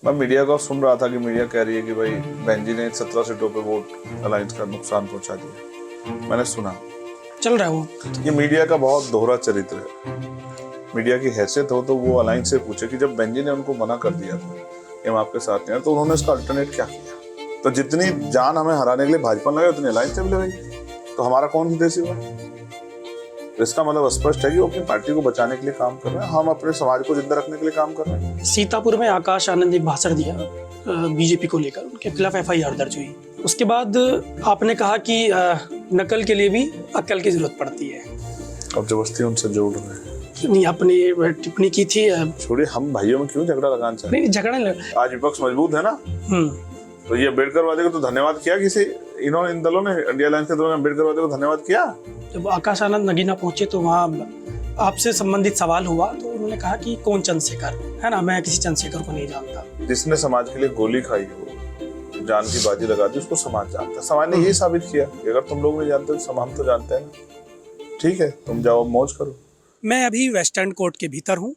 मैं मीडिया का सुन रहा था कि मीडिया कह रही है कि भाई बहन जी ने 17 सीटों पे वोट अलायंस का नुकसान पहुंचा दिया। मैंने सुना चल रहा है वो। ये मीडिया का बहुत दोहरा चरित्र है। मीडिया की हैसियत हो तो वो अलायंस से पूछे कि जब बहन जी ने उनको मना कर दिया था कि हम आपके साथ नहीं हैं, तो उन्होंने इसका अल्टरनेट क्या किया? तो जितनी जान हमें हराने के लिए भाजपा लगे उतनी अलायंस से भी लगेगी, तो हमारा कौन हितैषी हुआ? तो इसका मतलब स्पष्ट है कि वो अपनी पार्टी को बचाने के लिए काम कर रहे हैं, हम अपने समाज को जिंदा रखने के लिए काम कर रहे हैं। सीतापुर में आकाश आनंद ने एक भाषण दिया बीजेपी को लेकर, उनके खिलाफ एफआईआर दर्ज हुई। उसके बाद आपने कहा कि नकल के लिए भी अक्ल की जरूरत पड़ती है। अब जबरदस्ती उनसे जोड़ रहे हैं। नहीं, आपने टिप्पणी की थी। छोड़िए, हम भाइयों में क्यों झगड़ा लगाना चाहते नहीं, झगड़ा नहीं लगा। आज विपक्ष मजबूत है ना, तो ये अम्बेडकर वादे को तो धन्यवाद किया किसी इन्होंने, इन दलों ने, इंडिया अलायंस के दलों ने अम्बेडकर वादे को धन्यवाद किया। जब आकाश आनंद नगीना पहुंचे तो वहाँ आपसे संबंधित सवाल हुआ, तो उन्होंने कहा कि कौन चंद्रशेखर है ना, मैं किसी चंद्रशेखर को नहीं जानता। जिसने समाज के लिए गोली खाई हो, जान की बाजी लगा दी, उसको समाज जानता है। समाज ने यही साबित किया कि अगर तुम लोग नहीं जानते तो हम तो जानते हैं ना। ठीक है, तुम जाओ मौज करो। मैं अभी वेस्ट एंड कोर्ट के भीतर हूँ।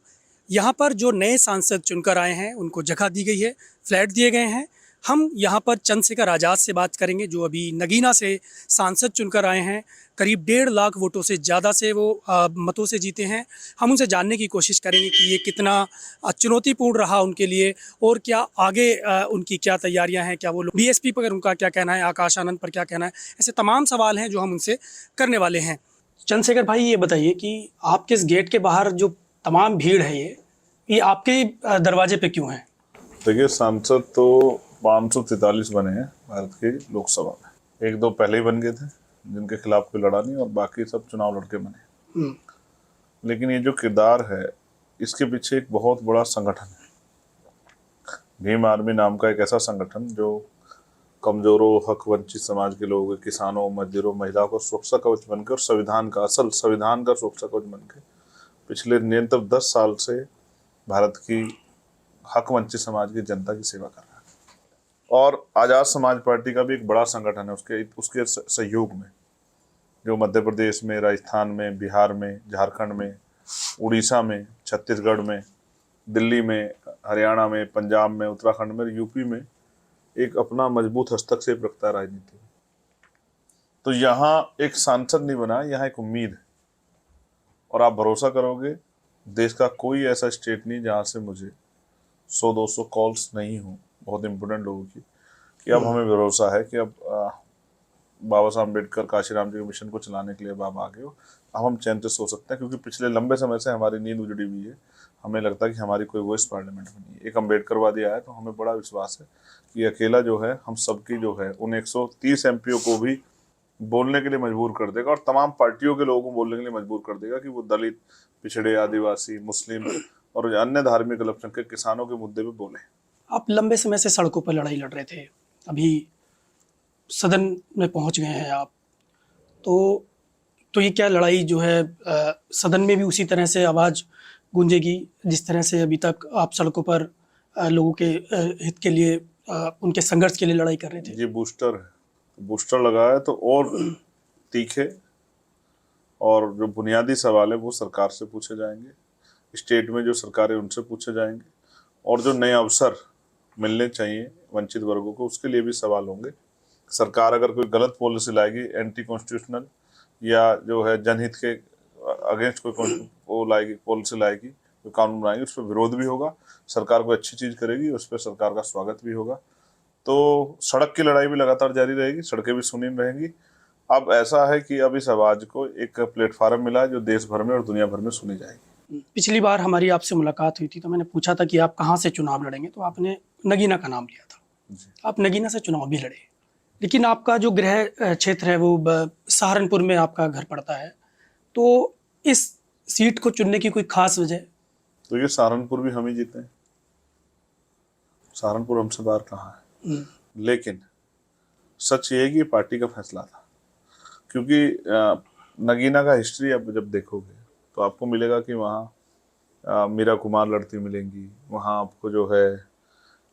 यहाँ पर जो नए सांसद चुनकर आए हैं उनको जगह दी गई है, फ्लैट दिए गए हैं। हम यहाँ पर चंद्रशेखर आज़ाद से बात करेंगे, जो अभी नगीना से सांसद चुनकर आए हैं। करीब 1.5 लाख वोटों से ज़्यादा से वो मतों से जीते हैं। हम उनसे जानने की कोशिश करेंगे कि ये कितना चुनौतीपूर्ण रहा उनके लिए, और क्या आगे उनकी क्या तैयारियां हैं, क्या वो लोग बीएसपी पर उनका क्या कहना है, आकाश आनंद पर क्या कहना है। ऐसे तमाम सवाल हैं जो हम उनसे करने वाले हैं। चंद्रशेखर भाई, ये बताइए कि आपके इस गेट के बाहर जो तमाम भीड़ है, ये आपके दरवाजे पे क्यों है? देखिए, सांसद तो 543 बने हैं भारत की लोकसभा में। 1-2 पहले ही बन गए थे जिनके खिलाफ कोई लड़ा नहीं, और बाकी सब चुनाव लड़के बने। लेकिन ये जो किरदार है, इसके पीछे एक बहुत बड़ा संगठन है। भीम आर्मी नाम का एक ऐसा संगठन जो कमजोरों, हक वंचित समाज के लोगों, किसानों, मजदूरों, महिलाओं को सुरक्षा कवच बनकर, और संविधान का सुरक्षा कवच बनकर पिछले निरंतर 10 साल से भारत की हक वंचित समाज की जनता की सेवा कर रहा है। और आजाद समाज पार्टी का भी एक बड़ा संगठन है उसके सहयोग में, जो मध्य प्रदेश में, राजस्थान में, बिहार में, झारखंड में, उड़ीसा में, छत्तीसगढ़ में, दिल्ली में, हरियाणा में, पंजाब में, उत्तराखंड में, यूपी में एक अपना मजबूत हस्तक्षेप रखता है राजनीति में। तो यहाँ एक सांसद नहीं बना, यहाँ एक उम्मीद है। और आप भरोसा करोगे, देश का कोई ऐसा स्टेट नहीं जहाँ से मुझे 100-200 कॉल्स नहीं हो बहुत इंपोर्टेंट लोगों की, कि अब हमें भरोसा है कि अब बाबा साहब अम्बेडकर काशीराम जी के मिशन को चलाने के लिए अब आप आगे हो, अब हम चैन से सो सकते हैं। क्योंकि पिछले लंबे समय से हमारी नींद उजड़ी हुई है। हमें लगता है कि हमारी कोई वॉइस पार्लियामेंट में नहीं है। एक अम्बेडकरवादी आया तो हमें बड़ा विश्वास है कि अकेला जो है हम सबकी जो है उन 130 एमपीओ को भी बोलने के लिए मजबूर कर देगा, और तमाम पार्टियों के लोगों को बोलने के लिए मजबूर कर देगा कि वो दलित, पिछड़े, आदिवासी, मुस्लिम और अन्य धार्मिक अल्पसंख्यक किसानों के मुद्दे पे बोले। आप लंबे समय से सड़कों पर लड़ाई लड़ रहे थे, अभी सदन में पहुंच गए हैं आप, तो ये क्या लड़ाई जो है सदन में भी उसी तरह से आवाज़ गूंजेगी जिस तरह से अभी तक आप सड़कों पर लोगों के हित के लिए, उनके संघर्ष के लिए लड़ाई कर रहे थे? ये बूस्टर है, बूस्टर लगा है तो और तीखे और जो बुनियादी सवाल है वो सरकार से पूछे जाएंगे, स्टेट में जो सरकार है उनसे पूछे जाएंगे, और जो नए अवसर मिलने चाहिए वंचित वर्गों को उसके लिए भी सवाल होंगे। सरकार अगर कोई गलत पॉलिसी लाएगी, एंटी कॉन्स्टिट्यूशनल या जो है जनहित के अगेंस्ट कोई वो लाएगी, पॉलिसी लाएगी, कोई कानून बनाएगी, उस पर विरोध भी होगा। सरकार कोई अच्छी चीज़ करेगी उस पर सरकार का स्वागत भी होगा। तो सड़क की लड़ाई भी लगातार जारी रहेगी, सड़कें भी सुनी रहेंगी। अब ऐसा है कि अब इस आवाज़ को एक प्लेटफार्म मिला है जो देश भर में और दुनिया भर में सुनी जाएगी। पिछली बार हमारी आपसे मुलाकात हुई थी तो मैंने पूछा था कि आप कहाँ से चुनाव लड़ेंगे, तो आपने नगीना का नाम लिया था। आप नगीना से चुनाव भी लड़े, लेकिन आपका जो गृह क्षेत्र है वो सहारनपुर में आपका घर पड़ता है। तो इस सीट को चुनने की कोई खास वजह? तो ये सहारनपुर भी हम ही जीते हैं, सहारनपुर हमसे बाहर कहाँ है। लेकिन सच ये है कि ये पार्टी का फैसला था, क्योंकि नगीना का हिस्ट्री आप जब देखोगे तो आपको मिलेगा कि वहाँ मीरा कुमार लड़ती मिलेंगी, वहाँ आपको जो है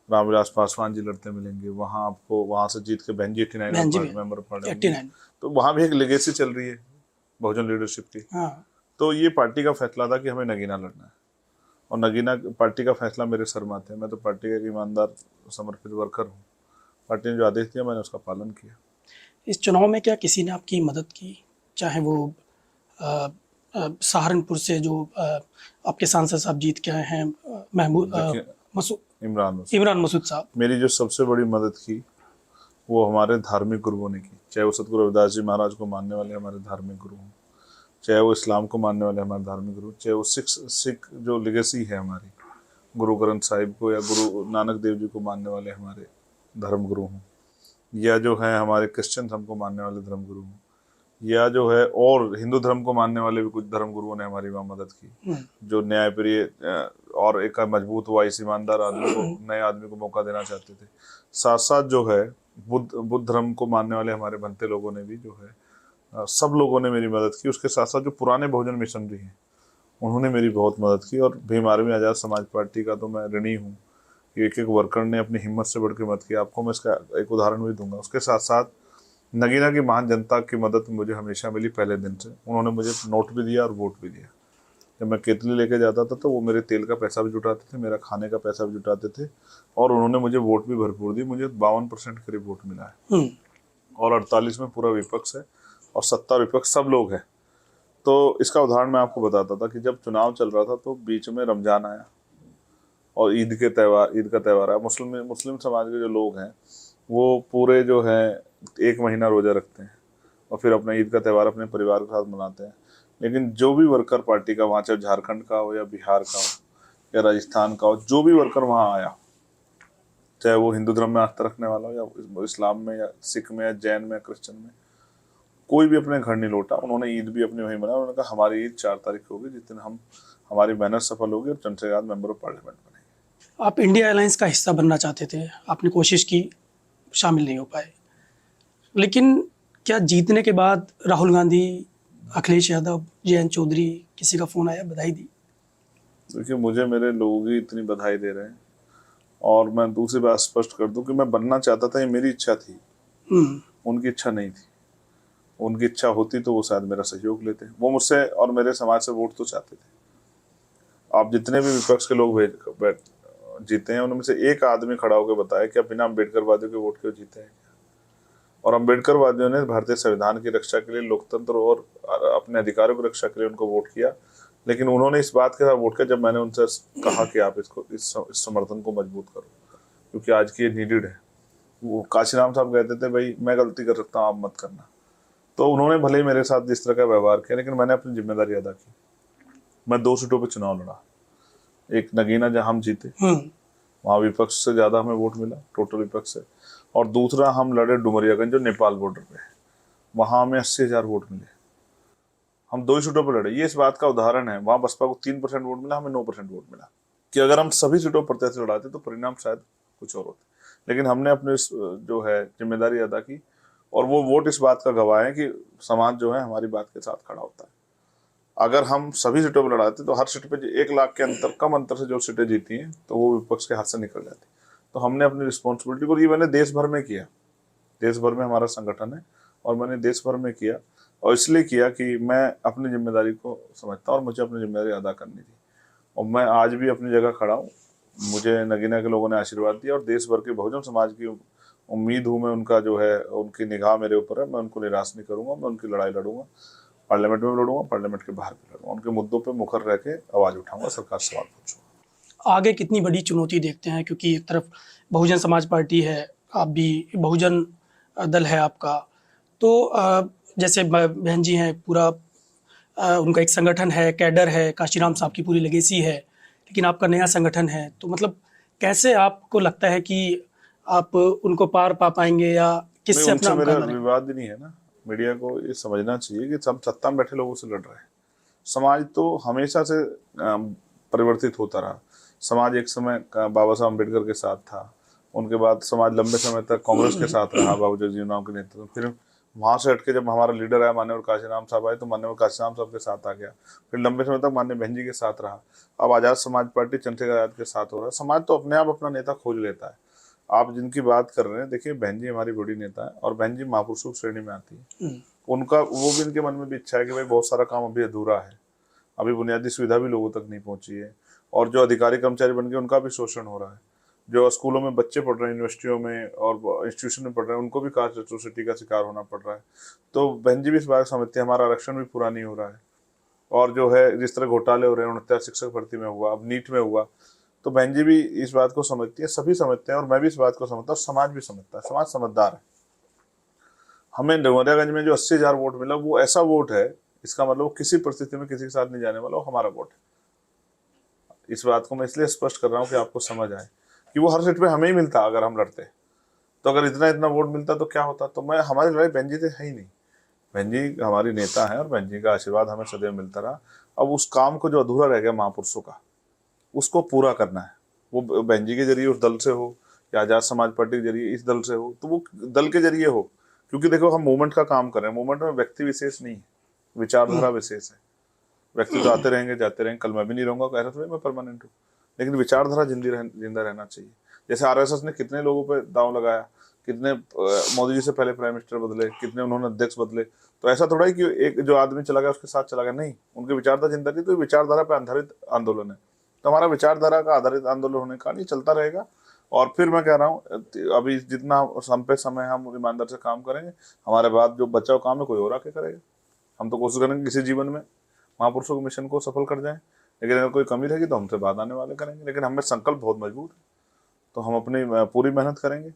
रामविलास पासवान जी लड़ते मिलेंगे, वहाँ आपको वहाँ से जीत के बहन जी 89 मेंबर पड़ेंगे। तो वहाँ भी एक लेगेसी चल रही है बहुजन लीडरशिप की। हाँ। तो ये पार्टी का फैसला था कि हमें नगीना लड़ना है, और नगीना पार्टी का फैसला मेरे सर में आता है। मैं तो पार्टी का एक ईमानदार समर्पित वर्कर हूँ। पार्टी ने जो आदेश दिया मैंने उसका पालन किया। इस चुनाव में क्या किसी ने आपकी मदद की, चाहे वो सहारनपुर से जो आपके सांसद साहब जीत के आए हैं, देखिए, मसूद इमरान मसूद साहब? मेरी जो सबसे बड़ी मदद की वो हमारे धार्मिक गुरुओं ने की। चाहे वो सतगुरु रविदास जी महाराज को मानने वाले हमारे धार्मिक गुरु हों, चाहे वो इस्लाम को मानने वाले हमारे धार्मिक गुरु, चाहे वो सिख जो लेगेसी है हमारी गुरु ग्रंथ साहिब को या गुरु नानक देव जी को मानने वाले हमारे धर्म गुरु हों, या जो है हमारे क्रिश्चियन धर्म को मानने वाले धर्म गुरु हों, या जो है और हिंदू धर्म को मानने वाले भी कुछ धर्म गुरुओं ने हमारी वहाँ मदद की, जो न्यायप्रिय और एक मजबूत वाइस ईमानदार आदमी को, नए आदमी को मौका देना चाहते थे। साथ साथ जो है बुद्ध धर्म को मानने वाले हमारे बनते लोगों ने भी जो है सब लोगों ने मेरी मदद की। उसके साथ साथ जो पुराने बहुजन मिशनरी हैं उन्होंने मेरी बहुत मदद की। और भीम आर्मी आज़ाद समाज पार्टी का तो मैं ऋणी हूँ कि एक एक वर्कर ने अपनी हिम्मत से बढ़ के मदद की। आपको मैं इसका एक उदाहरण भी दूंगा। उसके साथ साथ नगीना की महान जनता की मदद मुझे हमेशा मिली पहले दिन से। उन्होंने मुझे नोट भी दिया और वोट भी दिया। जब मैं केतली लेके जाता था तो वो मेरे तेल का पैसा भी जुटाते थे, मेरा खाने का पैसा भी जुटाते थे, और उन्होंने मुझे वोट भी भरपूर दी। मुझे 52% करीब वोट मिला है और 48 में पूरा विपक्ष है और 70 विपक्ष सब लोग हैं। तो इसका उदाहरण मैं आपको बताता था कि जब चुनाव चल रहा था तो बीच में रमजान आया और ईद का त्यौहार आया। मुस्लिम समाज के जो लोग हैं वो पूरे जो है 1 महीना रोजा रखते हैं और फिर अपना ईद का त्यौहार अपने परिवार के साथ मनाते हैं। लेकिन जो भी वर्कर पार्टी का वहाँ, चाहे झारखंड का हो या बिहार का हो या राजस्थान का हो, जो भी वर्कर वहाँ आया, चाहे वो हिंदू धर्म में आस्था रखने वाला हो या इस्लाम में या सिख में या जैन में या क्रिश्चियन में, कोई भी अपने घर नहीं लौटा। उन्होंने ईद भी अपनी वहीं मनाया। उन्होंने कहा हमारी ईद 4 तारीख होगी जिस दिन हमारी मेहनत सफल होगी और Chandrashekhar Azad member of parliament बनेंगे। आप इंडिया अलायंस का हिस्सा बनना चाहते थे, आपने कोशिश की, शामिल नहीं हो पाए, लेकिन क्या जीतने के बाद राहुल गांधी, अखिलेश यादव, जयंत चौधरी, किसी का फ़ोन आया, बधाई दी? देखिए, मुझे मेरे लोग ही इतनी बधाई दे रहे हैं। और मैं दूसरी बात स्पष्ट कर दूं कि मैं बनना चाहता था, ये मेरी इच्छा थी, उनकी इच्छा नहीं थी। उनकी इच्छा होती तो वो शायद मेरा सहयोग लेते। वो मुझसे और मेरे समाज से वोट तो चाहते थे। आप जितने भी विपक्ष के लोग जीते हैं उनमें से एक आदमी खड़ा होकर बताया कि आप बिना अम्बेडकरवादियों के वोट क्यों जीते हैं। और अम्बेडकरवादियों ने भारतीय संविधान की रक्षा के लिए, लोकतंत्र और अपने अधिकारों की रक्षा के लिए उनको वोट किया। लेकिन उन्होंने इस बात के साथ वोट किया जब मैंने उनसे कहा कि आप इस समर्थन को मजबूत करो क्योंकि आज की ये नीडेड है। वो काशीराम साहब कहते थे भाई मैं गलती कर सकता हूँ, आप मत करना। तो उन्होंने भले ही मेरे साथ जिस तरह का व्यवहार किया, लेकिन मैंने अपनी जिम्मेदारी अदा की। मैं 2 सीटों पर चुनाव लड़ा। एक नगीना जहाँ हम जीते, वहाँ विपक्ष से ज़्यादा हमें वोट मिला, टोटल विपक्ष से। और दूसरा हम लड़े डुमरियागंज जो नेपाल बॉर्डर पे है, वहाँ हमें 80,000 वोट मिले। हम 2 सीटों पर लड़े। ये इस बात का उदाहरण है। वहाँ बसपा को 3% वोट मिला, हमें 9% वोट मिला। कि अगर हम सभी सीटों पर प्रत्याशी लड़ाते तो परिणाम शायद कुछ और होते। लेकिन हमने अपने जो है जिम्मेदारी अदा की और वो वोट इस बात का गवाह है कि समाज जो है हमारी बात के साथ खड़ा होता है। अगर हम सभी सीटों पर लड़ाते तो हर सीट पे 1 लाख के अंतर, कम अंतर से जो सीटें जीती हैं तो वो विपक्ष के हाथ से निकल जाती। तो हमने अपनी रिस्पॉन्सिबिलिटी को, ये मैंने देश भर में किया। देश भर में हमारा संगठन है और मैंने देश भर में किया और इसलिए किया कि मैं अपनी जिम्मेदारी को समझता हूँ और मुझे अपनी जिम्मेदारी अदा करनी थी। और मैं आज भी अपनी जगह खड़ा हूँ। मुझे नगीना के लोगों ने आशीर्वाद दिया और देश भर के बहुजन समाज की उम्मीद हूँ मैं, उनका जो है उनकी निगाह मेरे ऊपर है। मैं उनको निराश नहीं करूँगा। मैं उनकी लड़ाई लड़ूंगा, पार्लियामेंट में लड़ूंगा, पार्लियामेंट के बाहर भी लड़ूंगा। उनके मुद्दों पे मुखर रह के आवाज़ उठाऊंगा, सरकार से सवाल पूछूंगा। आगे कितनी बड़ी चुनौती देखते हैं, क्योंकि एक तरफ बहुजन समाज पार्टी है, आप भी बहुजन दल है आपका, तो जैसे बहन जी हैं, पूरा उनका एक संगठन है, कैडर है, काशीराम साहब की पूरी लेगेसी है, लेकिन आपका नया संगठन है, तो मतलब कैसे आपको लगता है कि आप उनको पार पा पाएंगे या किससे उनसे अपना मेरा मुकाबला करेंगे? विवाद ही नहीं है ना। मीडिया को ये समझना चाहिए कि सब सत्ता में बैठे लोगों से लड़ रहे हैं। समाज तो हमेशा से परिवर्तित होता रहा। समाज एक समय बाबा साहब अम्बेडकर के साथ था, उनके बाद समाज लंबे समय तक कांग्रेस के साथ रहा, बाबू जगजीवन के नेतृत्व। फिर वहाँ से हटके जब हमारा लीडर आया माननीय काशीराम साहब आए तो माननीय काशीराम साहब के साथ आ गया। फिर लंबे समय तक माननीय बहन जी के साथ रहा। अब आज़ाद समाज पार्टी चंद्रशेखर आजाद के साथ हो रहा है। समाज तो अपने आप अपना नेता खोज लेता है। आप जिनकी बात कर रहे हैं, देखिए बहन जी हमारी बड़ी नेता है और बहन जी महापुरुषों की श्रेणी में आती है। उनका वो भी, इनके मन में भी इच्छा है कि भाई बहुत सारा काम अभी अधूरा है, अभी बुनियादी सुविधा भी लोगों तक नहीं पहुंची है और जो अधिकारी कर्मचारी बन गए उनका भी शोषण हो रहा है। जो स्कूलों में बच्चे पढ़ रहे हैं, यूनिवर्सिटियों में और इंस्टीट्यूशन में पढ़ रहे हैं, उनको भी कास्ट एट्रोसिटी का शिकार होना पड़ रहा है। तो बहन जी भी इस बात समझती है, हमारा आरक्षण भी पूरा नहीं हो रहा है। और जो है जिस तरह घोटाले हो रहे हैं, 69 शिक्षक भर्ती में हुआ, अब नीट में हुआ, तो बहन जी भी इस बात को समझती है, सभी समझते हैं और मैं भी इस बात को समझता हूँ, समाज भी समझता है, समाज समझदार है। हमें डुमरियागंज में जो 80,000 वोट मिला वो ऐसा वोट है, इसका मतलब वो किसी परिस्थिति में किसी के साथ नहीं जाने वाला, वो हमारा वोट है। इस बात को मैं इसलिए स्पष्ट कर रहा हूँ कि आपको समझ आए कि वो हर सीट पे हमें ही मिलता अगर हम लड़ते। तो अगर इतना इतना वोट मिलता तो क्या होता। तो मैं, हमारी लड़ाई बहन जी से है ही नहीं। बहन जी हमारी नेता है और बहन जी का आशीर्वाद हमें सदैव मिलता रहा। अब उस काम को जो अधूरा रह गया महापुरुषों का, उसको पूरा करना है। वो बहन जी के जरिए उस दल से हो या आजाद समाज पार्टी के जरिए इस दल से हो, तो वो दल के जरिए हो। क्योंकि देखो हम मूवमेंट का काम कर रहे हैं, मूवमेंट में व्यक्ति विशेष नहीं है, विचारधारा विशेष है। व्यक्ति तो आते रहेंगे जाते रहेंगे, कल मैं भी नहीं रहूंगा, कह रहा था मैं परमानेंट हूँ, लेकिन विचारधारा जिंदा रहना चाहिए। जैसे आरएसएस ने कितने लोगों पे दांव लगाया, कितने मोदी जी से पहले प्राइम मिनिस्टर बदले, कितने उन्होंने अध्यक्ष बदले। तो ऐसा थोड़ा ही कि एक जो आदमी चला गया उसके साथ चला गया, नहीं, उनकी विचारधारा जिंदा थी। तो विचारधारा पर आधारित आंदोलन है, तो हमारा विचारधारा का आधारित आंदोलन होने का नहीं, चलता रहेगा। और फिर मैं कह रहा हूँ अभी जितना हम पे समय हम ईमानदार से काम करेंगे, हमारे बाद जो बचा हुआ काम है कोई और आके करेगा। हम तो कोशिश करेंगे किसी जीवन में महापुरुषों के मिशन को सफल कर जाएं, लेकिन अगर कोई कमी रहेगी तो हमसे बाद आने वाले करेंगे। लेकिन हमें संकल्प बहुत मजबूत है, तो हम अपनी पूरी मेहनत करेंगे।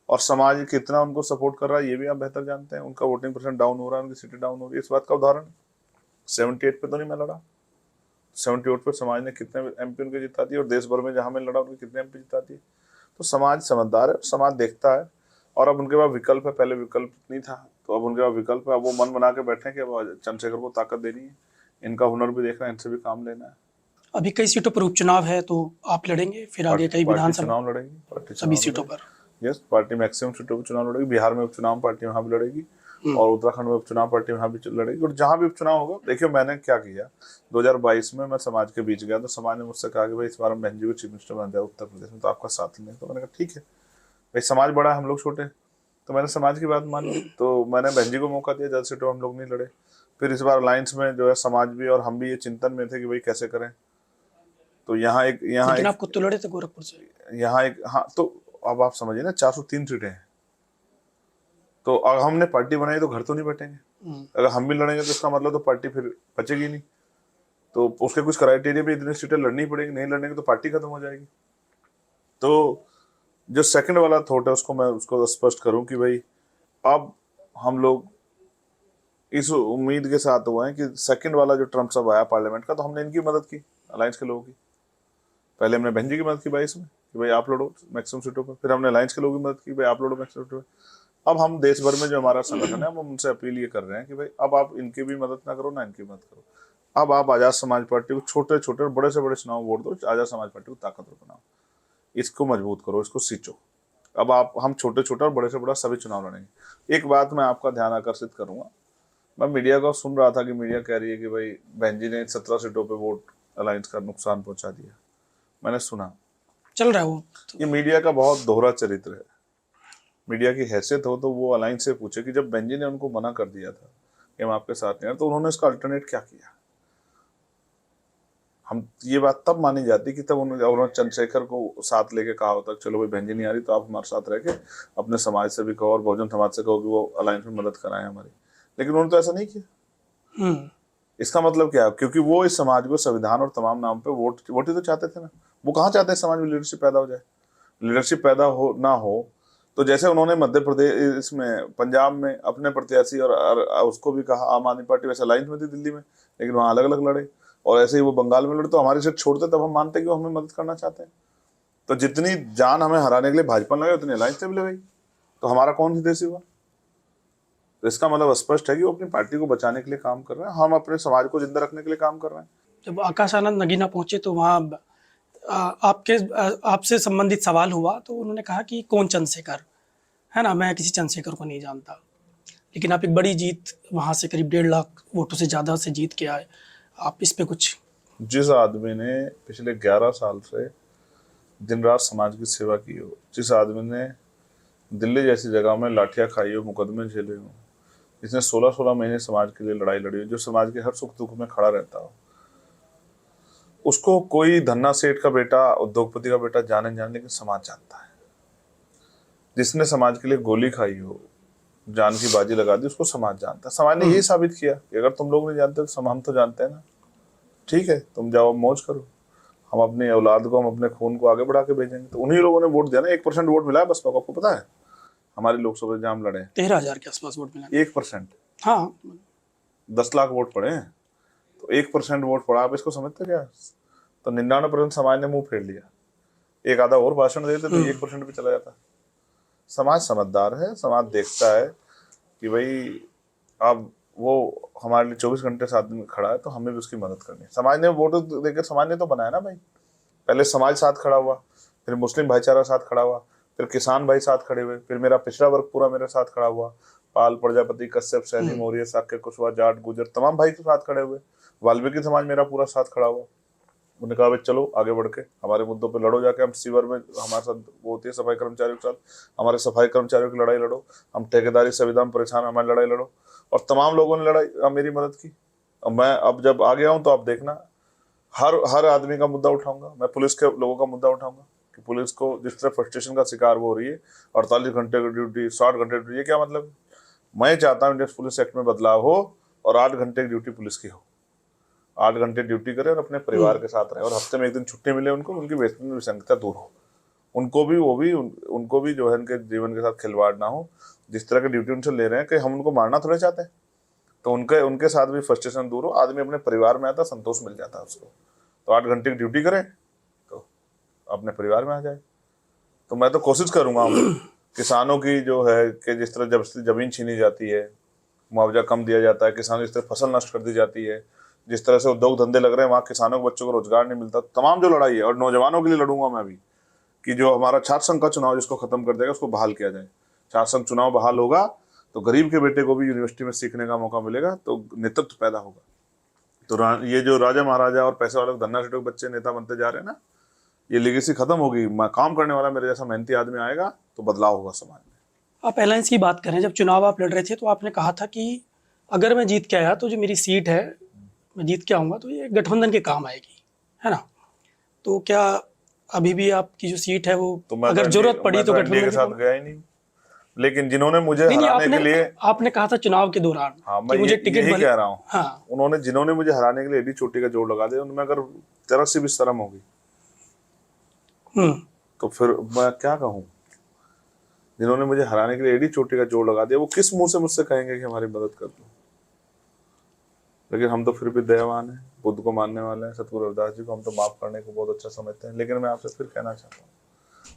और समाज कितना उनको सपोर्ट कर रहा है ये भी आप बेहतर जानते हैं। उनका वोटिंग परसेंट डाउन हो रहा है, उनकी सीटें डाउन हो रही है, इस बात का उदाहरण 78 पे तो नहीं मैं लड़ा, 78 पे समाज ने कितने एमपी उनके जिता दिए, और देश भर में जहां मैं लड़ा उनके कितने एमपी जिता दिए। तो समाज समझदार है, समाज देखता है, और अब उनके पास विकल्प है। पहले विकल्प नहीं था, तो अब उनके पास विकल्प है। अब वो मन बना के बैठे हैं कि अब चंद्रशेखर को ताकत देनी है, इनका हुनर भी देखना है, इनसे भी काम लेना है। अभी कई सीटों पर उपचुनाव है, तो आप लड़ेंगे फिर आगे कई पार्टी विधानसभा चुनाव लड़ेगी, पार्टी सभी चुनाव सीटों लड़ेगी। पर? यस, पार्टी मैक्सिमम सीटों पर चुनाव लड़ेगी। बिहार में उपचुनाव पार्टी वहां भी लड़ेगी, और उत्तराखंड में उपचुनाव पार्टी वहां भी लड़ेगी। और जहां भी उपचुनाव होगा, देखिए मैंने क्या किया, 2022 में मैं समाज के बीच गया, तो समाज ने मुझसे कहा कि भाई इस बार हम बहन जी को चीफ मिनिस्टर बना दिया उत्तर प्रदेश में, तो आपका साथ लें। तो मैंने कहा ठीक है भाई, समाज बड़ा है, हम लोग छोटे, तो मैंने समाज की बात मान ली। तो मैंने बहन जी को मौका दिया, ज्यादा सीटों हम लोग नहीं लड़े। फिर इस बार अलायंस में जो है समाज भी और हम भी ये चिंतन में थे कि भाई कैसे करें। तो लेकिन आप खुद तो लड़े थे गोरखपुर से। हाँ, तो अब आप समझिए ना, 403 सीटें हैं, तो अगर हमने पार्टी बनाई तो घर तो नहीं बैठेंगे। अगर हम भी लड़ेंगे तो इसका मतलब तो पार्टी फिर बचेगी नहीं। तो उसके कुछ क्राइटेरिया भी, इतनी सीटें लड़नी पड़ेगी, नहीं लड़ेंगे तो पार्टी खत्म हो जाएगी। तो जो सेकंड वाला थॉट है उसको मैं उसको स्पष्ट करूं कि भाई अब हम लोग इस उम्मीद के साथ हुए हैं कि सेकंड वाला जो ट्रम्प सब आया पार्लियामेंट का, तो हमने इनकी मदद की, अलायंस के लोगों की। पहले हमने बहन जी की मदद की 22 में कि भाई आप लड़ो मैक्सिमम सीटों पर, फिर हमने अलायंस के लोगों की मदद की, भाई आप लड़ो मैक्सिमम सीटों पर। अब हम देश भर में जो हमारा संगठन है, हम उनसे अपील ये कर रहे हैं कि भाई अब आप इनकी भी मदद ना करो, ना इनकी मदद करो। अब आप आजाद समाज पार्टी को छोटे छोटे और बड़े से बड़े चुनाव वोट दो, आजाद समाज पार्टी को ताकतवर बनाओ, इसको मजबूत करो, इसको सींचो। अब आप, हम छोटे छोटे और बड़े से बड़ा सभी चुनाव लड़ेंगे। एक बात मैं आपका ध्यान आकर्षित करूंगा, मैं मीडिया को सुन रहा था कि मीडिया कह रही है कि भाई बहन जी ने 17 सीटों पे वोट अलायंस का नुकसान पहुंचा दिया। मैंने सुना, चल रहा है वो ये मीडिया का बहुत दोहरा चरित्र है। मीडिया की हैसियत हो तो वो अलायंस से पूछे कि जब बहन जी ने उनको मना कर दिया था कि हम आपके साथ नहीं, तो उन्होंने इसका अल्टरनेट क्या किया। हम, ये बात तब मानी जाती कि तब उन्होंने चंद्रशेखर को साथ लेके कहा होता चलो भाई बहन जी नहीं आ रही तो आप हमारे साथ रह के अपने समाज से भी कहो और बहुजन समाज से कहो कि वो अलायंस में मदद कराएं हमारी। लेकिन उन्होंने तो ऐसा नहीं किया। इसका मतलब क्या है, क्योंकि वो इस समाज को संविधान और तमाम नाम पे वोट ही तो चाहते थे ना। वो कहाँ चाहते हैं समाज में लीडरशिप पैदा हो जाए। लीडरशिप पैदा हो ना हो तो जैसे उन्होंने मध्य प्रदेश इसमें पंजाब में अपने प्रत्याशी और उसको भी कहा आम आदमी पार्टी, वैसे अलायंस में थी दिल्ली में, लेकिन वहाँ अलग अलग लड़े। और ऐसे ही वो बंगाल में लड़े, तो हमारी सीट छोड़ते तब हम मानते कि वो हमें मदद करना चाहते हैं। तो जितनी जान हमें हराने के लिए भाजपा लगे उतनी अलायंस से भी लगाई, तो हमारा कौन हितैषी हुआ। तो इसका मतलब स्पष्ट है कि वो अपनी पार्टी को बचाने के लिए काम कर रहे हैं, हम अपने समाज को जिंदा रखने के लिए काम कर रहे हैं। जब आकाश आनंद नगीना पहुंचे तो वहाँ आपसे संबंधित सवाल हुआ, तो उन्होंने कहा कि कौन चंद्रशेखर है ना, मैं किसी चंद्रशेखर को नहीं जानता। लेकिन आप एक बड़ी जीत वहाँ से करीब 1.5 लाख वोटों से ज़्यादा से जीत के आए, आप इस पे कुछ। जिस आदमी ने पिछले 11 साल से दिन रात समाज की सेवा की हो, जिस आदमी ने दिल्ली जैसी जगह में लाठियां खाई हो, मुकदमे झेले हो, जिसने 16-16 महीने समाज के लिए लड़ाई लड़ी हो, जो समाज के हर सुख दुख में खड़ा रहता हो, उसको कोई धन्ना सेठ का बेटा, उद्योगपति का बेटा जाने जाने, लेकिन समाज जानता है। जिसने समाज के लिए गोली खाई हो, जान की बाजी लगा दी, उसको समाज जानता है। समाज ने यही साबित किया कि अगर तुम लोग नहीं जानते तो हम तो जानते हैं ना। ठीक है, तुम जाओ मौज करो, हम अपनी औलाद को, हम अपने खून को आगे बढ़ा के भेजेंगे। तो उन्हीं लोगों ने वोट दिया ना। 1% वोट मिला है बसपा को, आपको पता है? हमारी लोकसभा में हम लड़े 13,000 के आसपास वोट मिला। 1%, हाँ, 10 लाख वोट पड़े हैं, तो 1% वोट पड़ा। आप इसको समझते क्या? तो 99% समाज ने मुंह फेर लिया। एक आधा और भाषण देते तो 1% पे चला जाता। समाज समझदार है, समाज देखता है कि भाई अब वो हमारे लिए 24 घंटे साथ में खड़ा है, तो हमें भी उसकी मदद करनी है। समाज ने वोट देकर समाज ने तो बनाया ना भाई। पहले समाज साथ खड़ा हुआ, फिर मुस्लिम भाईचारा साथ खड़ा हुआ, फिर किसान भाई साथ खड़े हुए, फिर मेरा पिछड़ा वर्ग पूरा मेरे साथ खड़ा हुआ। पाल, प्रजापति, कश्यप, सैनी, मौर्य, साक्य, कुशवाहा, जाट, गुजर, तमाम भाई के साथ खड़े हुए। वाल्मीकि समाज मेरा पूरा साथ खड़ा हुआ। उन्होंने कहा भाई चलो आगे बढ़ के हमारे मुद्दों पे लड़ो, जाके हम सीवर में हमारे साथ वो होती है सफाई कर्मचारियों के साथ, हमारे सफाई कर्मचारियों की लड़ाई लड़ो। हम ठेकेदारी संविदा में परेशान, हमारी लड़ाई लड़ो। और तमाम लोगों ने लड़ाई मेरी मदद की। अब मैं अब जब आ गया हूँ तो आप देखना, हर आदमी का मुद्दा उठाऊंगा। मैं पुलिस के लोगों का मुद्दा उठाऊंगा कि पुलिस को जिस तरह फ्रस्ट्रेशन का शिकार वो हो रही है, 48 घंटे की ड्यूटी, 60 घंटे ड्यूटी, ये क्या मतलब? मैं चाहता हूँ इंडियन पुलिस एक्ट में बदलाव हो और 8 घंटे की ड्यूटी पुलिस की हो। 8 घंटे ड्यूटी करें और अपने परिवार के साथ रहे, और हफ्ते में एक दिन छुट्टी मिले उनको, उनकी वेतन विसंगता दूर हो। उनको भी उनको भी जो है उनके जीवन के साथ खिलवाड़ ना हो। जिस तरह की ड्यूटी उनसे ले रहे हैं, कि हम उनको मारना थोड़े चाहते हैं। तो उनके साथ भी फ्रस्ट्रेशन दूर हो, आदमी अपने परिवार में आता, संतोष मिल जाता है उसको। तो 8 घंटे की ड्यूटी करे तो अपने परिवार में आ जाए। तो मैं तो कोशिश करूंगा किसानों की जो है कि जिस तरह जब जमीन छीनी जाती है, मुआवजा कम दिया जाता है, किसानों जिस तरह फसल नष्ट कर दी जाती है, जिस तरह से उद्योग धंधे लग रहे हैं वहाँ किसानों के बच्चों को रोजगार नहीं मिलता, तमाम जो लड़ाई है। और नौजवानों के लिए लड़ूंगा मैं भी कि जो हमारा छात्र संघ का चुनाव जिसको खत्म कर देगा उसको बहाल किया जाए। छात्र संघ चुनाव बहाल होगा तो गरीब के बेटे को भी यूनिवर्सिटी में सीखने का मौका मिलेगा, तो नेतृत्व पैदा होगा। तो ये जो राजा महाराजा और पैसे वाले धन्ना सेठों के बच्चे नेता बनते जा रहे हैं ना, ये लेगेसी खत्म होगी। काम करने वाला मेरे जैसा मेहनती आदमी आएगा तो बदलाव होगा समाज में। आप अलायंस की बात करें, जब चुनाव आप लड़ रहे थे तो आपने कहा था कि अगर मैं जीत के आया तो जो मेरी सीट है, मैं जीत के आऊँगा तो ये गठबंधन के काम आएगी, है ना? तो क्या अभी भी आपकी जो सीट है वो तो मैं अगर जरूरत पड़ी तो एनडीए गठबंधन के के साथ काम? गया ही नहीं। लेकिन जिन्होंने मुझे नहीं, हराने के लिए, आपने कहा था चुनाव के दौरान हाँ कि मैं मुझे टिकट यही भले, कह रहा हूँ, हाँ, जिन्होंने मुझे हराने के लिए एडी चोटी का जोड़ लगा दिया, उनमें अगर जरा सी भी शर्म होगी तो फिर मैं क्या कहूँ? जिन्होंने मुझे हराने के लिए एडी चोटी का जोड़ लगा दिया, वो किस मुंह से मुझसे कहेंगे कि हमारी मदद कर दो? लेकिन हम तो फिर भी दयावान हैं, बुद्ध को मानने वाले हैं, सतगुरु रविदास जी को हम तो माफ करने को बहुत अच्छा समझते हैं। लेकिन मैं आपसे फिर कहना चाहता हूँ,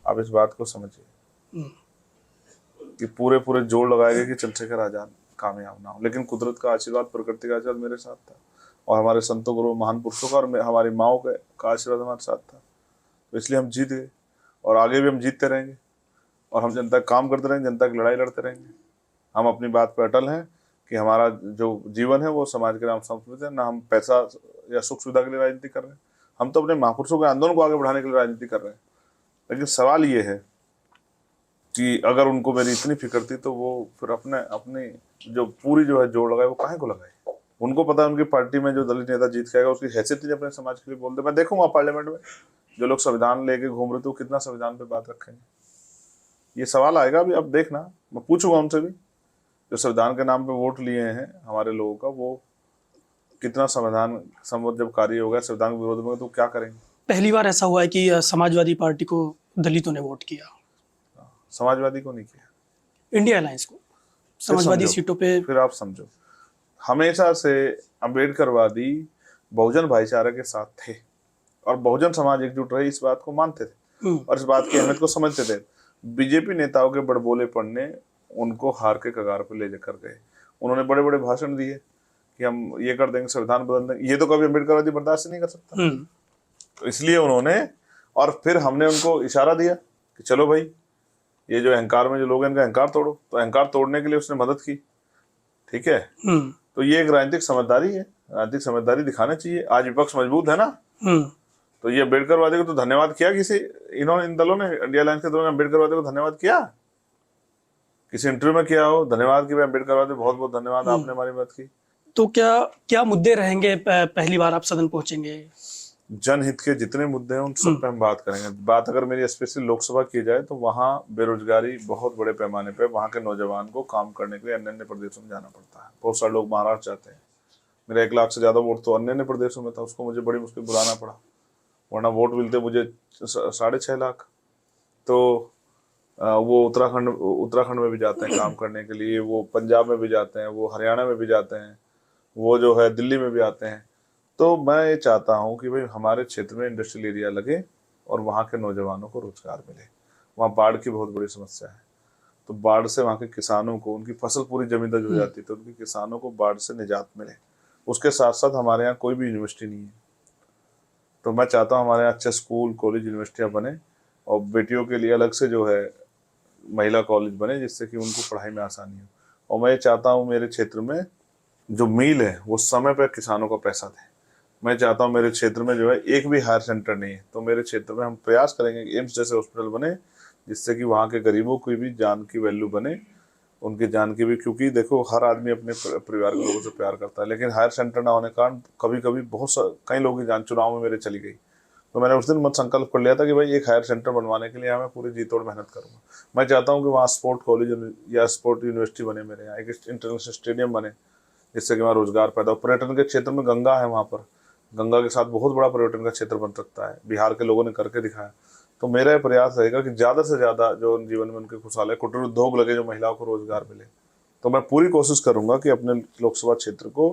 आप इस बात को समझिए कि पूरे जोड़ लगाएंगे कि चंद्रशेखर आजाद कामयाब ना हो, लेकिन कुदरत का आशीर्वाद, प्रकृति का आशीर्वाद मेरे साथ था, और हमारे संतों गुरु महान पुरुषों का और हमारी माओ का आशीर्वाद हमारे साथ था। तो इसलिए हम जीत गए और आगे भी हम जीतते रहेंगे, और हम जनता का काम करते रहेंगे, जनता की लड़ाई लड़ते रहेंगे। हम अपनी बात पर अटल हैं कि हमारा जो जीवन है वो समाज के नाम समर्पित है, ना हम पैसा या सुख सुविधा के लिए राजनीति कर रहे हैं। हम तो अपने महापुरुषों के आंदोलन को आगे बढ़ाने के लिए राजनीति कर रहे हैं। लेकिन सवाल ये है कि अगर उनको मेरी इतनी फिक्र थी तो वो फिर अपनी जो पूरी जो है जोड़ लगाए वो काहे को लगाए? उनको पता है उनकी पार्टी में जो दलित नेता जीत के आएगा उसकी हैसियत ही अपने समाज के लिए बोलते। मैं देखूंगा पार्लियामेंट में जो लोग संविधान लेके घूम रहे थे वो कितना संविधान पे बात रखेंगे। ये सवाल आएगा अभी, अब देखना, मैं पूछूंगा उनसे भी, जो संविधान के नाम पे वोट लिए हैं हमारे लोगों का, वो कितना संविधान संवत जब कार्य होगा संविधान के विरोध में तो क्या करेंगे? पहली बार ऐसा हुआ है कि समाजवादी पार्टी को दलितों ने वोट किया, समाजवादी को नहीं किया, इंडिया अलायंस को समाजवादी सीटों पे। फिर आप समझो, हमेशा से अम्बेडकरवादी बहुजन भाईचारे के साथ थे और बहुजन समाज एकजुट रहे, इस बात को मानते थे और इस बात की अहमियत को समझते थे। बीजेपी नेताओं के बड़बोले पड़ने उनको हार के कगार पर ले जाकर गए। उन्होंने बड़े बड़े भाषण दिए कि हम ये कर देंगे, संविधान बदल देंगे, ये तो कभी अम्बेडकरवादी बर्दाश्त नहीं कर सकता। तो इसलिए उन्होंने, और फिर हमने उनको इशारा दिया कि चलो भाई ये जो अहंकार में जो लोग हैं इनका अहंकार तोड़ो, तो अहंकार तोड़ने के लिए उसने मदद की। ठीक है, तो ये एक राजनीतिक समझदारी है, राजनीतिक समझदारी दिखाना चाहिए। आज विपक्ष मजबूत है ना, तो ये अम्बेडकरवादी को तो धन्यवाद किया किसी, इन दलों ने, इंडिया अलायंस के दलों ने अम्बेडकरवादी को धन्यवाद किया? किसी इंटरव्यू में किया हो धन्यवाद की भाई अम्बेडकरवादी बहुत बहुत धन्यवाद, आपने हमारी मदद की? तो क्या मुद्दे रहेंगे? पहली बार आप सदन पहुंचेंगे, जनहित के जितने मुद्दे हैं उन सब पे हम बात करेंगे। बात अगर मेरी स्पेशली लोकसभा की जाए तो वहाँ बेरोजगारी बहुत बड़े पैमाने पे, वहाँ के नौजवान को काम करने के लिए अन्य अन्य प्रदेशों में जाना पड़ता है। बहुत सारे लोग महाराष्ट्र जाते हैं। मेरा 1 लाख से ज्यादा वोट तो अन्य अन्य प्रदेशों में था, उसको मुझे बड़ी मुश्किल बुलाना पड़ा, वरना वोट मिलते मुझे 6.5 लाख। तो वो उत्तराखंड में भी जाते हैं काम करने के लिए, वो पंजाब में भी जाते हैं, वो हरियाणा में भी जाते हैं, वो जो है दिल्ली में भी आते हैं। तो मैं ये चाहता हूँ कि भाई हमारे क्षेत्र में इंडस्ट्रियल एरिया लगे और वहाँ के नौजवानों को रोजगार मिले। वहाँ बाढ़ की बहुत बड़ी समस्या है, तो बाढ़ से वहाँ के किसानों को, उनकी फसल पूरी जमींदोज हो जाती है, तो उनके किसानों को बाढ़ से निजात मिले। उसके साथ साथ हमारे यहाँ कोई भी यूनिवर्सिटी नहीं है, तो मैं चाहता हूँ हमारे यहाँ अच्छे स्कूल, कॉलेज, यूनिवर्सिटियाँ बने और बेटियों के लिए अलग से जो है महिला कॉलेज बने, जिससे कि उनको पढ़ाई में आसानी हो। और मैं ये चाहता हूँ मेरे क्षेत्र में जो मील है वो समय पर किसानों को पैसा दे। मैं चाहता हूँ मेरे क्षेत्र में जो है एक भी हायर सेंटर नहीं है, तो मेरे क्षेत्र में हम प्रयास करेंगे कि एम्स जैसे हॉस्पिटल बने, जिससे कि वहाँ के गरीबों की भी जान की वैल्यू बने, उनकी जान की भी। क्योंकि देखो हर आदमी अपने परिवार के लोगों से प्यार करता है, लेकिन हायर सेंटर ना होने के कारण कभी कभी कई लोगों की जान चुनाव में मेरे चली गई। तो मैंने उस दिन मत संकल्प कर लिया था कि भाई एक हायर सेंटर बनवाने के लिए मैं पूरी जी तोड़ मेहनत करूंगा। मैं चाहता हूँ कि वहाँ स्पोर्ट कॉलेज या स्पोर्ट यूनिवर्सिटी बने, मेरे यहाँ एक इंटरनेशनल स्टेडियम बने, जिससे कि वहाँ रोजगार पैदा हो। पर्यटन के क्षेत्र में गंगा है, वहाँ पर गंगा के साथ बहुत बड़ा पर्यटन का क्षेत्र बन सकता है, बिहार के लोगों ने करके दिखाया। तो मेरा ये प्रयास रहेगा कि ज़्यादा से ज़्यादा जो जीवन में उनके खुशहाल है, कुटीर उद्योग लगे, जो महिलाओं को रोजगार मिले। तो मैं पूरी कोशिश करूंगा कि अपने लोकसभा क्षेत्र को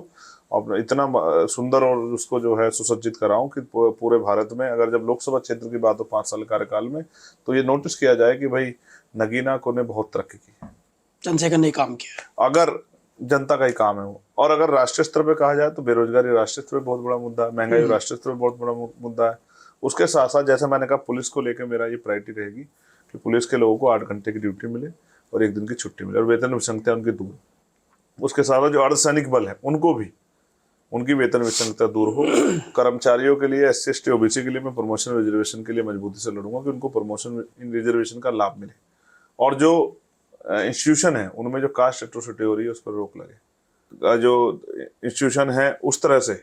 अपना इतना सुंदर और उसको जो है सुसज्जित कराऊं कि पूरे भारत में अगर जब लोकसभा क्षेत्र की बात हो 5 साल कार्यकाल में, तो ये नोटिस किया जाए कि भाई नगीना को ने बहुत तरक्की की है, जनसेवा ने काम किया है। अगर जनता का ही काम है वो। और अगर राष्ट्रीय स्तर पे कहा जाए तो बेरोजगारी राष्ट्रीय स्तर पे बहुत बड़ा मुद्दा है, महंगाई राष्ट्रीय स्तर पे बहुत बड़ा मुद्दा है। उसके साथ साथ जैसे मैंने कहा पुलिस को लेकर मेरा ये प्रायोरिटी रहेगी कि पुलिस के लोगों को 8 घंटे की ड्यूटी मिले और 1 दिन की छुट्टी मिले और वेतन विसंगतियां उनकी दूर। उसके साथ जो अर्धसैनिक बल है उनको भी उनकी वेतन विसंगतता दूर हो। कर्मचारियों के लिए, SC ST OBC के लिए मैं प्रमोशन रिजर्वेशन के लिए मजबूती से लड़ूंगा कि उनको प्रमोशन इन रिजर्वेशन का लाभ मिले। और जो इंस्टीट्यूशन है उनमें जो कास्ट एट्रोसिटी हो रही है उस पर रोक लगे। जो इंस्टीट्यूशन है उस तरह से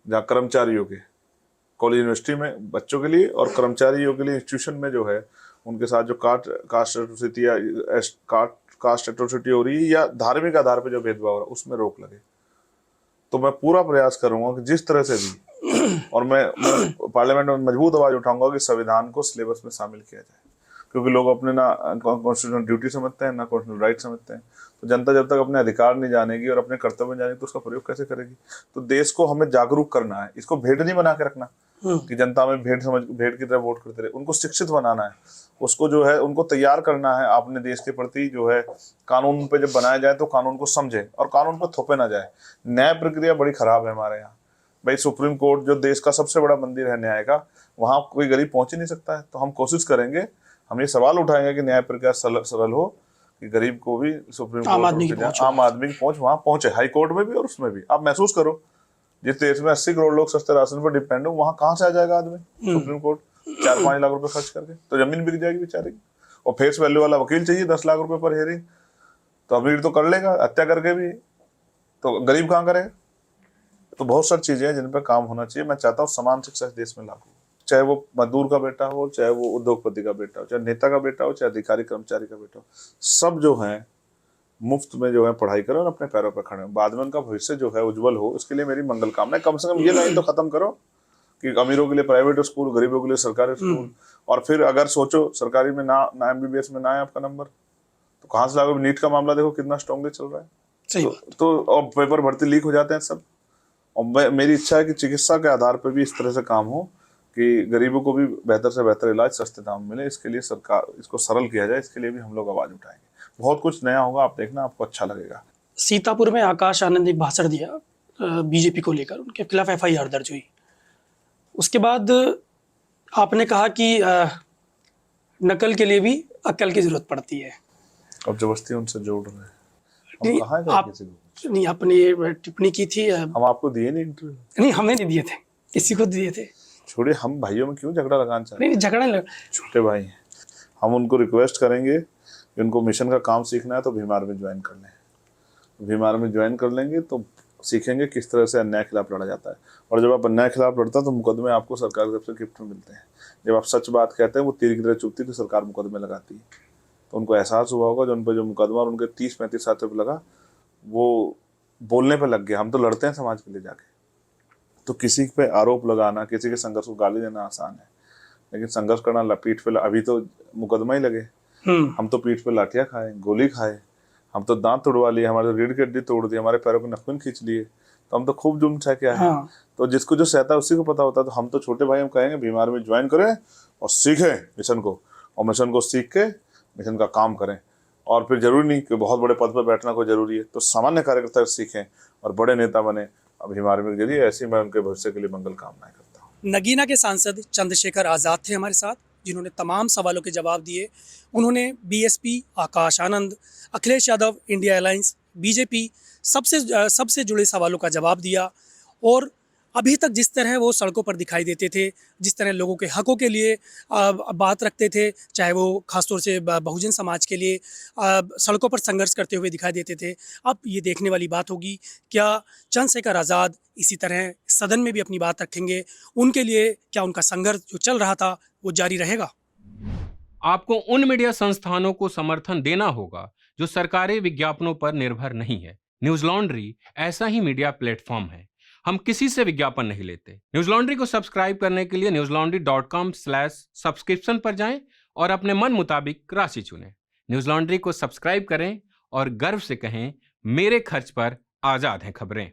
जहाँ कर्मचारियों के कॉलेज यूनिवर्सिटी में बच्चों के लिए और कर्मचारियों के लिए इंस्टीट्यूशन में जो है उनके साथ जो कास्ट एट्रोसिटी या कास्ट एट्रोसिटी हो रही है या धार्मिक आधार पर जो भेदभाव हो रहा है उसमें रोक लगे। तो मैं पूरा प्रयास करूंगा कि जिस तरह से भी, और मैं पार्लियामेंट में मजबूत आवाज उठाऊंगा कि संविधान को सिलेबस में शामिल किया जाए, क्योंकि लोग अपने ना कॉन्स्टिट्यूशनल ड्यूटी समझते हैं ना कॉन्स्टिट्यूशनल राइट समझते हैं। तो जनता जब तक अपने अधिकार नहीं जानेगी और अपने कर्तव्य जानेगी तो उसका प्रयोग कैसे करेगी। तो देश को हमें जागरूक करना है, इसको भेड़ नहीं बना के रखना कि जनता में भेड़ की तरह वोट करते रहे। उनको शिक्षित बनाना है, उसको जो है उनको तैयार करना है अपने देश के प्रति। जो है कानून पे जब बनाया जाए तो कानून को समझे और कानून पर थोपे ना जाए। न्याय प्रक्रिया बड़ी खराब है हमारे यहाँ भाई। सुप्रीम कोर्ट जो देश का सबसे बड़ा मंदिर है न्याय का, वहां कोई गरीब पहुंच ही नहीं सकता है। तो हम कोशिश करेंगे, हम ये सवाल उठाएंगे कि न्याय प्रक्रिया सरल हो कि गरीब को भी सुप्रीम कोर्ट, आम आदमी की पहुंच वहां पहुंचे, हाई कोर्ट में भी और उसमें भी। आप महसूस करो जिस देश में 80 करोड़ लोग सस्ते राशन पर डिपेंड हो, वहां कहाँ से आ जाएगा आदमी सुप्रीम कोर्ट 4-5 लाख रुपए खर्च करके? तो जमीन बिक जाएगी बेचारे की। और फेस वैल्यू वाला वकील चाहिए 10 लाख रुपए पर हेयरिंग, तो अमीर तो कर लेगा हत्या करके भी, तो गरीब कहाँ करेगा? तो बहुत सारी चीजें हैं जिन पर काम होना चाहिए। मैं चाहता हूँ समान शिक्षा देश में लागू, चाहे वो मजदूर का बेटा हो, चाहे वो उद्योगपति का बेटा हो, चाहे नेता का बेटा हो, चाहे अधिकारी कर्मचारी का बेटा हो, सब जो है मुफ्त में जो है पढ़ाई करो और अपने पैरों पर खड़े हो। बाद में उनका भविष्य जो है उज्जवल हो, इसके लिए मेरी मंगल कामना है। कम से कम ये लाइन तो खत्म करो कि अमीरों के लिए प्राइवेट स्कूल, गरीबों के लिए सरकारी स्कूल। और फिर अगर सोचो सरकारी में ना MBBS में ना है आपका नंबर, तो कहाँ से लागू? नीट का मामला देखो कितना स्ट्रांगली चल रहा है। तो और पेपर भर्ती लीक हो जाते हैं सब। और मेरी इच्छा है कि चिकित्सा के आधार पर भी इस तरह से काम हो कि गरीबों को भी बेहतर से बेहतर इलाज सस्ते दाम मिले। इसके लिए सरकार इसको सरल किया जाए, इसके लिए भी हम लोग आवाज उठाएंगे। बहुत कुछ नया होगा, आप देखना, आपको अच्छा लगेगा। सीतापुर में आकाश आनंद एक भाषण दिया बीजेपी को लेकर, उनके खिलाफ FIR दर्ज हुई। उसके बाद आपने कहा कि नकल के लिए भी अक्ल की जरूरत पड़ती है। अब जबरदस्ती उनसे जोड़ रहे हैं, नहीं, कहाँ है आप नहीं, आपने ये टिप्पणी की थी। हम आपको दिए नहीं इंटरव्यू? नहीं, हमें नहीं दिए थे, किसी को दिए थे। छोड़िए, हम भाइयों में क्यों झगड़ा लगाना चाहते? नहीं, झगड़ा नहीं, छोटे भाई हैं। हम उनको रिक्वेस्ट करेंगे कि उनको मिशन का काम सीखना है तो भीम आर्मी ज्वाइन कर लें। भीम आर्मी ज्वाइन कर लेंगे तो सीखेंगे किस तरह से अन्याय के खिलाफ लड़ा जाता है। और जब आप अन्याय के खिलाफ लड़ते हैं तो मुकदमे आपको सरकार की तरफ से गिफ्ट में मिलते हैं। जब आप सच बात कहते हैं वो तीर की तरह चुभती है तो सरकार मुकदमे लगाती है। तो उनको एहसास हुआ होगा जो उन पर जो मुकदमा और उनके 30-35 साल पे लगा वो बोलने पे लग गया। हम तो लड़ते हैं समाज के लिए जाके। तो किसी पे आरोप लगाना, किसी के संघर्ष को गाली देना आसान है, लेकिन संघर्ष करना पीठ पे, अभी तो मुकदमा ही लगे, हम तो पीठ पे लाठियां खाए, गोली खाए, हम तो दांत तोड़वा लिए, हमारे तो रीढ़ की हड्डी तोड़ दी, हमारे पैरों के नखून खींच लिए, तो हम तो खूब जुर्म सह के आए। हाँ। तो जिसको जो सहता है उसी को पता होता है। तो हम तो छोटे भाई हम कहेंगे बीमार में ज्वाइन करें और सीखें मिशन को, और मिशन को सीख के मिशन का काम करें। और फिर जरूरी नहीं कि बहुत बड़े पद पर बैठना कोई जरूरी है, तो सामान्य कार्यकर्ता सीखें और बड़े नेता बने। अब हिमार में के लिए ऐसी मैं उनके भविष्य के लिए मंगल कामनाएं करता हूँ। नगीना के सांसद चंद्रशेखर आज़ाद थे हमारे साथ, जिन्होंने तमाम सवालों के जवाब दिए। उन्होंने BSP, Akash Anand, Akhilesh Yadav, India alliance, BJP सबसे जुड़े सवालों का जवाब दिया। और अभी तक जिस तरह वो सड़कों पर दिखाई देते थे, जिस तरह लोगों के हकों के लिए बात रखते थे, चाहे वो खासतौर से बहुजन समाज के लिए सड़कों पर संघर्ष करते हुए दिखाई देते थे, अब ये देखने वाली बात होगी क्या चंद्रशेखर आज़ाद इसी तरह सदन में भी अपनी बात रखेंगे। उनके लिए क्या उनका संघर्ष जो चल रहा था वो जारी रहेगा। आपको उन मीडिया संस्थानों को समर्थन देना होगा जो सरकारी विज्ञापनों पर निर्भर नहीं है। न्यूज लॉन्ड्री ऐसा ही मीडिया प्लेटफॉर्म है। हम किसी से विज्ञापन नहीं लेते। न्यूज लॉन्ड्री को सब्सक्राइब करने के लिए newslaundry.com/सब्सक्रिप्शन पर जाएं और अपने मन मुताबिक राशि चुनें। न्यूज लॉन्ड्री को सब्सक्राइब करें और गर्व से कहें, मेरे खर्च पर आजाद हैं खबरें।